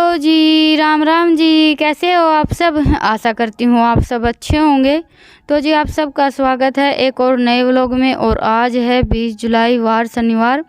Hello जी, राम राम जी। कैसे हो आप सब? आशा करती हूँ आप सब अच्छे होंगे। तो जी आप सबका स्वागत है एक और नए व्लॉग में। और आज है 20 जुलाई वार शनिवार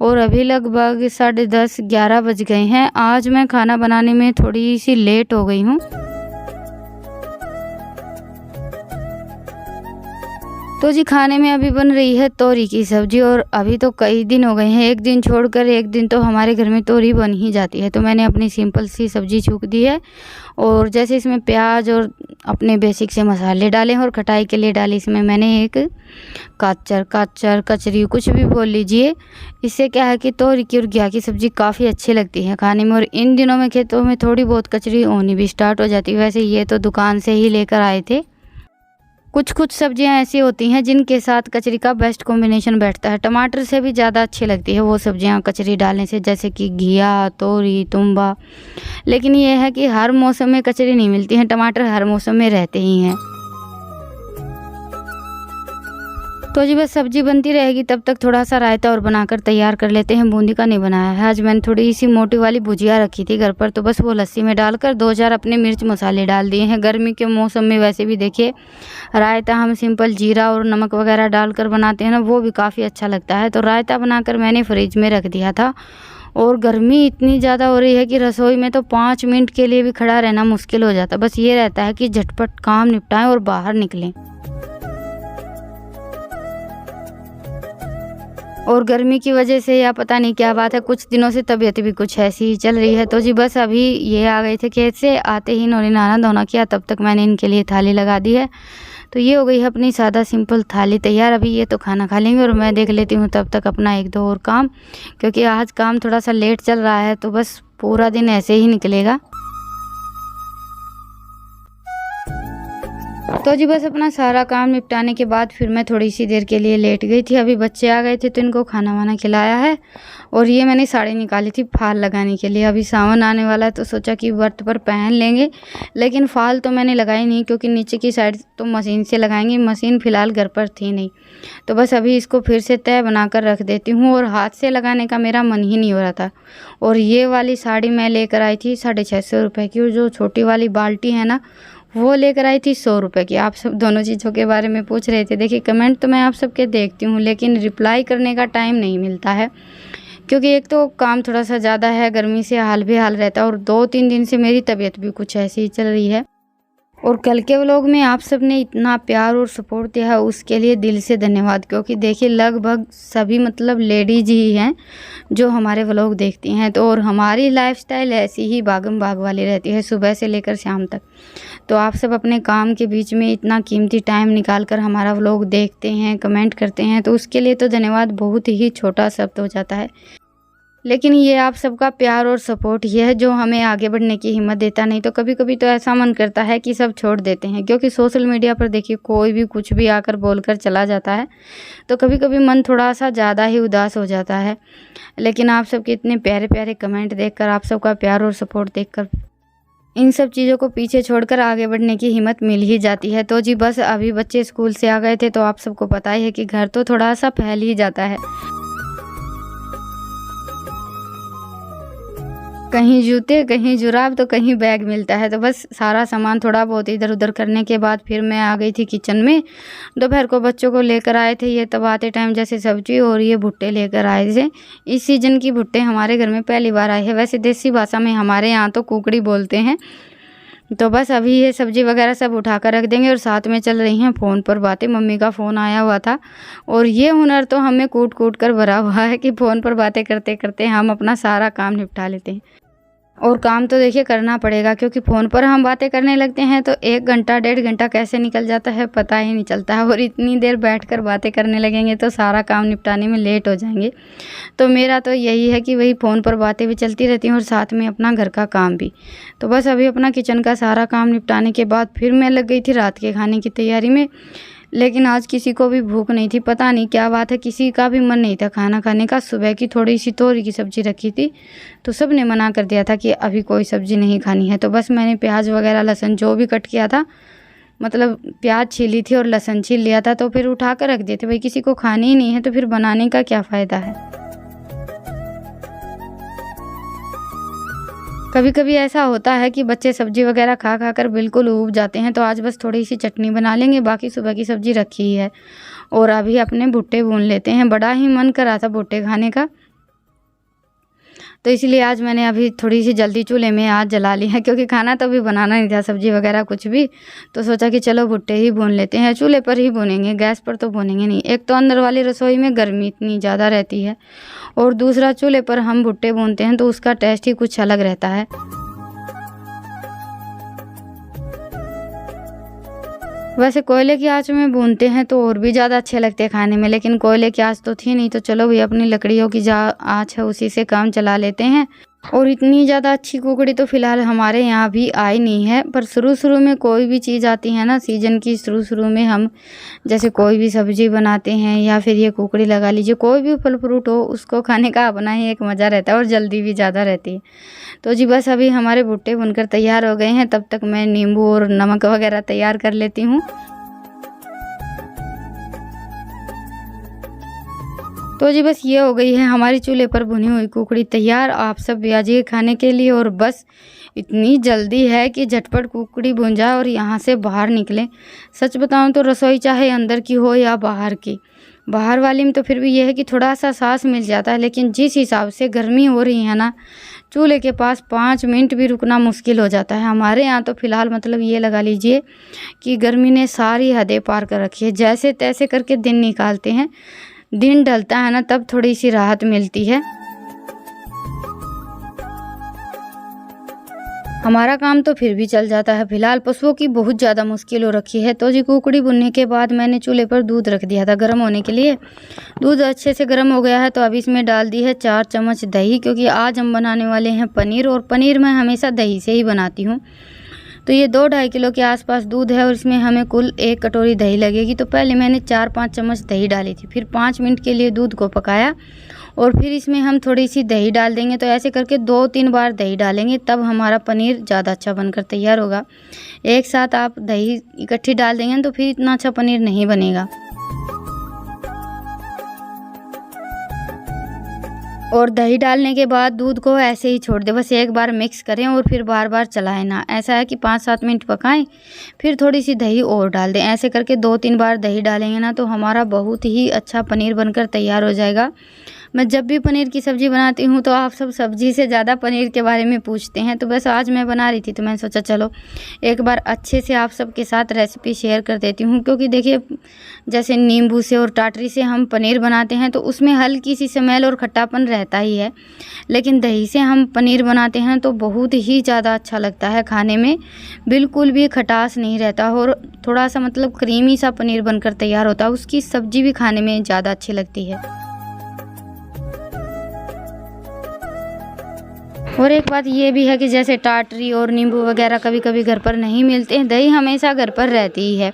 और अभी लगभग 10:30-11 बज गए हैं। आज मैं खाना बनाने में थोड़ी सी लेट हो गई हूँ। तो जी खाने में अभी बन रही है तोरी की सब्जी। और अभी तो कई दिन हो गए हैं, एक दिन छोड़कर एक दिन तो हमारे घर में तोरी बन ही जाती है। तो मैंने अपनी सिंपल सी सब्जी छूक दी है। और जैसे इसमें प्याज और अपने बेसिक से मसाले डाले और खटाई के लिए डाली इसमें मैंने एक काचर कचरी कुछ भी बोल लीजिए। इससे क्या है कि तोरी की और घिया की सब्ज़ी काफ़ी अच्छी लगती है खाने में। और इन दिनों में खेतों में थोड़ी बहुत कचरी होनी भी स्टार्ट हो जाती है। वैसे ये तो दुकान से ही लेकर आए थे। कुछ सब्जियां ऐसी होती हैं जिनके साथ कचरी का बेस्ट कॉम्बिनेशन बैठता है। टमाटर से भी ज़्यादा अच्छी लगती है वो सब्जियां कचरी डालने से, जैसे कि घिया, तोरी, तुम्बा। लेकिन ये है कि हर मौसम में कचरी नहीं मिलती है, टमाटर हर मौसम में रहते ही हैं। तो जी बस सब्जी बनती रहेगी तब तक थोड़ा सा रायता और बनाकर तैयार कर लेते हैं। बूंदी का नहीं बनाया है आज। मैंने थोड़ी सी मोटी वाली भुजिया रखी थी घर पर, तो बस वो लस्सी में डालकर 2-4 अपने मिर्च मसाले डाल दिए हैं। गर्मी के मौसम में वैसे भी देखिए रायता हम सिंपल जीरा और नमक वगैरह डालकर बनाते हैं ना, वो भी काफ़ी अच्छा लगता है। तो रायता बनाकर मैंने फ्रिज में रख दिया था। और गर्मी इतनी ज़्यादा हो रही है कि रसोई में तो 5 मिनट के लिए भी खड़ा रहना मुश्किल हो जाता। बस ये रहता है कि झटपट काम निपटाएं और बाहर निकलें। और गर्मी की वजह से या पता नहीं क्या बात है, कुछ दिनों से तबीयत भी कुछ ऐसी ही चल रही है। तो जी बस अभी ये आ गए थे खेत से, आते ही इन्होंने नहाना धोना किया, तब तक मैंने इनके लिए थाली लगा दी है। तो ये हो गई है अपनी सादा सिंपल थाली तैयार। अभी ये तो खाना खा लेंगे और मैं देख लेती हूँ तब तक अपना 1-2 और काम, क्योंकि आज काम थोड़ा सा लेट चल रहा है। तो बस पूरा दिन ऐसे ही निकलेगा। तो जी बस अपना सारा काम निपटाने के बाद फिर मैं थोड़ी सी देर के लिए लेट गई थी। अभी बच्चे आ गए थे तो इनको खाना वाना खिलाया है। और ये मैंने साड़ी निकाली थी फाल लगाने के लिए। अभी सावन आने वाला है तो सोचा कि व्रत पर पहन लेंगे। लेकिन फाल तो मैंने लगाई नहीं, क्योंकि नीचे की साइड तो मशीन से लगाएंगे, मशीन फ़िलहाल घर पर थी नहीं। तो बस अभी इसको फिर से तय बनाकर रख देती हूँ। और हाथ से लगाने का मेरा मन ही नहीं हो रहा था। और ये वाली साड़ी मैं लेकर आई थी 650 रुपये की। और जो छोटी वाली बाल्टी है ना, वो लेकर आई थी 100 रुपये की। आप सब दोनों चीज़ों के बारे में पूछ रहे थे। देखिए कमेंट तो मैं आप सबके देखती हूँ, लेकिन रिप्लाई करने का टाइम नहीं मिलता है, क्योंकि एक तो काम थोड़ा सा ज़्यादा है, गर्मी से हाल बेहाल रहता है। और 2-3 दिन से मेरी तबीयत भी कुछ ऐसी ही चल रही है। और कल के व्लॉग में आप सब ने इतना प्यार और सपोर्ट दिया है, उसके लिए दिल से धन्यवाद। क्योंकि देखिए लगभग सभी मतलब लेडीज ही हैं जो हमारे व्लॉग देखती हैं। तो और हमारी लाइफस्टाइल ऐसी ही भागम भाग वाली रहती है सुबह से लेकर शाम तक। तो आप सब अपने काम के बीच में इतना कीमती टाइम निकाल कर हमारा व्लॉग देखते हैं, कमेंट करते हैं, तो उसके लिए तो धन्यवाद बहुत ही छोटा शब्द हो जाता है। लेकिन ये आप सबका प्यार और सपोर्ट ये है जो हमें आगे बढ़ने की हिम्मत देता। नहीं तो कभी कभी तो ऐसा मन करता है कि सब छोड़ देते हैं, क्योंकि सोशल मीडिया पर देखिए कोई भी कुछ भी आकर बोलकर चला जाता है। तो कभी कभी मन थोड़ा सा ज़्यादा ही उदास हो जाता है। लेकिन आप सबके इतने प्यारे प्यारे कमेंट देखकर, आप सबका प्यार और सपोर्ट देखकर, इन सब चीज़ों को पीछे छोड़कर आगे बढ़ने की हिम्मत मिल ही जाती है। तो जी बस अभी बच्चे स्कूल से आ गए थे, तो आप सबको पता ही है कि घर तो थोड़ा सा फैल ही जाता है। कहीं जूते, कहीं जुराब, तो कहीं बैग मिलता है। तो बस सारा सामान थोड़ा बहुत इधर उधर करने के बाद फिर मैं आ गई थी किचन में। दोपहर को बच्चों को लेकर आए थे ये तब आते टाइम जैसे सब्जी और ये भुट्टे लेकर आए थे। इस सीजन की भुट्टे हमारे घर में पहली बार आए हैं। वैसे देसी भाषा में हमारे यहाँ तो कुकड़ी बोलते हैं। तो बस अभी ये सब्जी वगैरह सब उठाकर रख देंगे। और साथ में चल रही हैं फ़ोन पर बातें। मम्मी का फ़ोन आया हुआ था। और ये हुनर तो हमें कूट कूट कर भरा हुआ है कि फ़ोन पर बातें करते करते हम अपना सारा काम निपटा लेते हैं। और काम तो देखिए करना पड़ेगा, क्योंकि फ़ोन पर हम बातें करने लगते हैं तो 1 घंटा 1.5 घंटा कैसे निकल जाता है पता ही नहीं चलता है। और इतनी देर बैठकर बातें करने लगेंगे तो सारा काम निपटाने में लेट हो जाएंगे। तो मेरा तो यही है कि वही फ़ोन पर बातें भी चलती रहती हैं और साथ में अपना घर का काम भी। तो बस अभी अपना किचन का सारा काम निपटाने के बाद फिर मैं लग गई थी रात के खाने की तैयारी में। लेकिन आज किसी को भी भूख नहीं थी, पता नहीं क्या बात है, किसी का भी मन नहीं था खाना खाने का। सुबह की थोड़ी सी तोरी की सब्ज़ी रखी थी तो सब ने मना कर दिया था कि अभी कोई सब्ज़ी नहीं खानी है। तो बस मैंने प्याज वगैरह लहसुन जो भी कट किया था, मतलब प्याज छीली थी और लहसुन छील लिया था, तो फिर उठा कर रख दिए थे। भाई किसी को खानी ही नहीं है तो फिर बनाने का क्या फ़ायदा है। कभी कभी ऐसा होता है कि बच्चे सब्जी वगैरह खा खा कर बिल्कुल ऊब जाते हैं, तो आज बस थोड़ी सी चटनी बना लेंगे, बाकी सुबह की सब्जी रखी ही है। और अभी अपने भुट्टे भून लेते हैं, बड़ा ही मन कर रहा था भुट्टे खाने का, तो इसलिए आज मैंने अभी थोड़ी सी जल्दी चूल्हे में आज जला ली है, क्योंकि खाना तो अभी बनाना नहीं था, सब्जी वगैरह कुछ भी। तो सोचा कि चलो भुट्टे ही भून लेते हैं, चूल्हे पर ही भूनेंगे, गैस पर तो भूनेंगे नहीं। एक तो अंदर वाली रसोई में गर्मी इतनी ज़्यादा रहती है, और दूसरा चूल्हे पर हम भुट्टे भूनते हैं तो उसका टेस्ट ही कुछ अलग रहता है। वैसे कोयले की आंच में भूनते हैं तो और भी ज़्यादा अच्छे लगते हैं खाने में, लेकिन कोयले की आंच तो थी नहीं, तो चलो भाई अपनी लकड़ियों की आंच है उसी से काम चला लेते हैं। और इतनी ज़्यादा अच्छी कुकड़ी तो फ़िलहाल हमारे यहाँ भी आई नहीं है, पर शुरू में कोई भी चीज़ आती है ना सीजन की, शुरू में हम जैसे कोई भी सब्ज़ी बनाते हैं या फिर ये कुकड़ी लगा लीजिए, कोई भी फल फ्रूट हो उसको खाने का अपना ही एक मज़ा रहता है और जल्दी भी ज़्यादा रहती है। तो जी बस अभी हमारे भुट्टे बनकर तैयार हो गए हैं, तब तक मैं नींबू और नमक वगैरह तैयार कर लेती हूँ। तो जी बस ये हो गई है हमारी चूल्हे पर भुनी हुई कुकड़ी तैयार। आप सब भी आ जाइए खाने के लिए, और बस इतनी जल्दी है कि झटपट कुकड़ी भुन जाए और यहाँ से बाहर निकलें। सच बताऊँ तो रसोई चाहे अंदर की हो या बाहर की, बाहर वाली में तो फिर भी ये है कि थोड़ा सा सांस मिल जाता है, लेकिन जिस हिसाब से गर्मी हो रही है ना, चूल्हे के पास 5 मिनट भी रुकना मुश्किल हो जाता है। हमारे यहाँ तो फ़िलहाल मतलब ये लगा लीजिए कि गर्मी ने सारी हदें पार कर रखी है। जैसे तैसे करके दिन निकालते हैं, दिन ढलता है ना तब थोड़ी सी राहत मिलती है। हमारा काम तो फिर भी चल जाता है। फिलहाल पशुओं की बहुत ज़्यादा मुश्किल हो रखी है। तो जी कुकड़ी भुनने के बाद मैंने चूल्हे पर दूध रख दिया था गर्म होने के लिए। दूध अच्छे से गर्म हो गया है, तो अभी इसमें डाल दी है 4 चम्मच दही, क्योंकि आज हम बनाने वाले हैं पनीर, और पनीर मैं हमेशा दही से ही बनाती हूँ। तो ये 2-2.5 किलो के आसपास दूध है और इसमें हमें कुल 1 कटोरी दही लगेगी। तो पहले मैंने 4-5 चम्मच दही डाली थी, फिर 5 मिनट के लिए दूध को पकाया, और फिर इसमें हम थोड़ी सी दही डाल देंगे। तो ऐसे करके 2-3 बार दही डालेंगे, तब हमारा पनीर ज़्यादा अच्छा बनकर तैयार होगा। एक साथ आप दही इकट्ठी डाल देंगे तो फिर इतना अच्छा पनीर नहीं बनेगा। और दही डालने के बाद दूध को ऐसे ही छोड़ दें, बस एक बार मिक्स करें और फिर बार बार चलाएं ना। ऐसा है कि 5-7 मिनट पकाएं, फिर थोड़ी सी दही और डाल दें। ऐसे करके 2-3 बार दही डालेंगे ना, तो हमारा बहुत ही अच्छा पनीर बनकर तैयार हो जाएगा। मैं जब भी पनीर की सब्ज़ी बनाती हूँ तो आप सब सब्ज़ी से ज़्यादा पनीर के बारे में पूछते हैं, तो बस आज मैं बना रही थी तो मैंने सोचा चलो एक बार अच्छे से आप सबके साथ रेसिपी शेयर कर देती हूँ। क्योंकि देखिए जैसे नींबू से और टाटरी से हम पनीर बनाते हैं तो उसमें हल्की सी स्मेल और खट्टापन रहता ही है, लेकिन दही से हम पनीर बनाते हैं तो बहुत ही ज़्यादा अच्छा लगता है खाने में, बिल्कुल भी खटास नहीं रहता और थोड़ा सा मतलब क्रीमी सा पनीर बनकर तैयार होता है। उसकी सब्ज़ी भी खाने में ज़्यादा अच्छी लगती है। और एक बात ये भी है कि जैसे टाटरी और नींबू वगैरह कभी कभी घर पर नहीं मिलते हैं, दही हमेशा घर पर रहती ही है।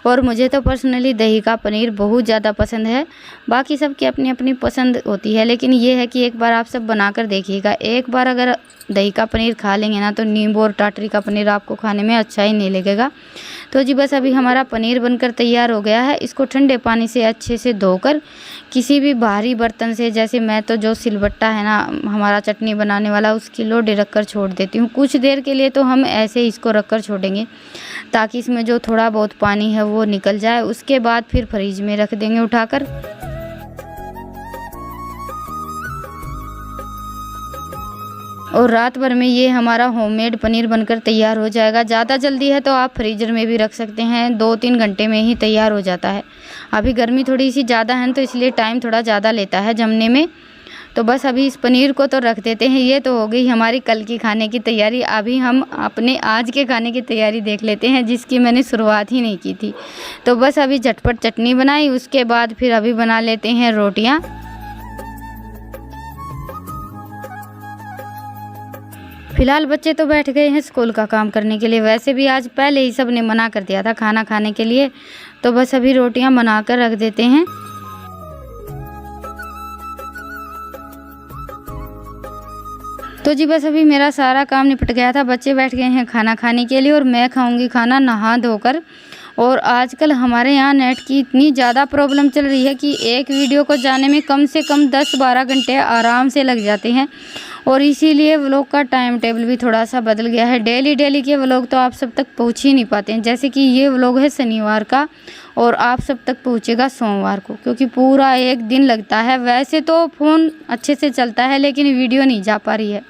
और मुझे तो पर्सनली दही का पनीर बहुत ज़्यादा पसंद है। बाकी सबकी अपनी अपनी पसंद होती है, लेकिन ये है कि एक बार आप सब बना कर देखिएगा। एक बार अगर दही का पनीर खा लेंगे ना, तो नींबू और टाटरी का पनीर आपको खाने में अच्छा ही नहीं लगेगा। तो जी बस अभी हमारा पनीर बनकर तैयार हो गया है। इसको ठंडे पानी से अच्छे से धोकर किसी भी भारी बर्तन से, जैसे मैं तो जो सिलबट्टा है ना हमारा चटनी बनाने वाला, उसकी लोडे रख कर छोड़ देती हूँ। कुछ देर के लिए तो हम ऐसे ही इसको रख कर छोड़ेंगे ताकि इसमें जो थोड़ा बहुत पानी है वो निकल जाए। उसके बाद फिर फ्रिज में रख देंगे उठाकर। और रात भर में ये हमारा होममेड पनीर बनकर तैयार हो जाएगा। ज़्यादा जल्दी है तो आप फ्रीज़र में भी रख सकते हैं, 2-3 घंटे में ही तैयार हो जाता है। अभी गर्मी थोड़ी सी ज़्यादा है तो इसलिए टाइम थोड़ा ज़्यादा लेता है जमने में। तो बस अभी इस पनीर को तो रख देते हैं। ये तो हो गई हमारी कल की खाने की तैयारी। अभी हम अपने आज के खाने की तैयारी देख लेते हैं, जिसकी मैंने शुरुआत ही नहीं की थी। तो बस अभी झटपट चटनी बनाई, उसके बाद फिर अभी बना लेते हैं रोटियाँ। फिलहाल बच्चे तो बैठ गए हैं स्कूल का काम करने के लिए। वैसे भी आज पहले ही सब ने मना कर दिया था खाना खाने के लिए, तो बस अभी रोटियां बनाकर रख देते हैं। तो जी बस अभी मेरा सारा काम निपट गया था। बच्चे बैठ गए हैं खाना खाने के लिए और मैं खाऊंगी खाना नहा धोकर। और आजकल हमारे यहाँ नेट की इतनी ज़्यादा प्रॉब्लम चल रही है कि एक वीडियो को जाने में कम से कम 10-12 घंटे आराम से लग जाते हैं। और इसीलिए व्लॉग का टाइम टेबल भी थोड़ा सा बदल गया है। डेली के व्लॉग तो आप सब तक पहुँच ही नहीं पाते हैं। जैसे कि ये व्लॉग है शनिवार का और आप सब तक पहुँचेगा सोमवार को, क्योंकि पूरा एक दिन लगता है। वैसे तो फ़ोन अच्छे से चलता है लेकिन वीडियो नहीं जा पा रही है,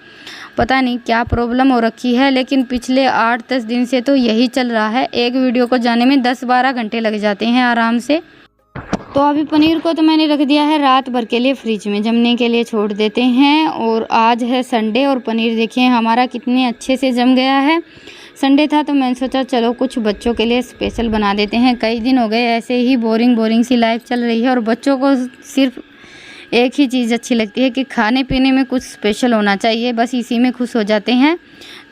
पता नहीं क्या प्रॉब्लम हो रखी है। लेकिन पिछले 8-10 दिन से तो यही चल रहा है, एक वीडियो को जाने में 10-12 घंटे लग जाते हैं आराम से। तो अभी पनीर को तो मैंने रख दिया है रात भर के लिए फ्रिज में, जमने के लिए छोड़ देते हैं। और आज है संडे और पनीर देखिए हमारा कितने अच्छे से जम गया है। संडे था तो मैंने सोचा चलो कुछ बच्चों के लिए स्पेशल बना देते हैं। कई दिन हो गए ऐसे ही बोरिंग सी लाइफ चल रही है और बच्चों को सिर्फ एक ही चीज़ अच्छी लगती है कि खाने पीने में कुछ स्पेशल होना चाहिए, बस इसी में खुश हो जाते हैं।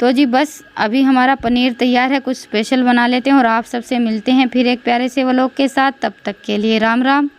तो जी बस अभी हमारा पनीर तैयार है, कुछ स्पेशल बना लेते हैं और आप सबसे मिलते हैं फिर एक प्यारे से व्लॉग के साथ। तब तक के लिए राम राम।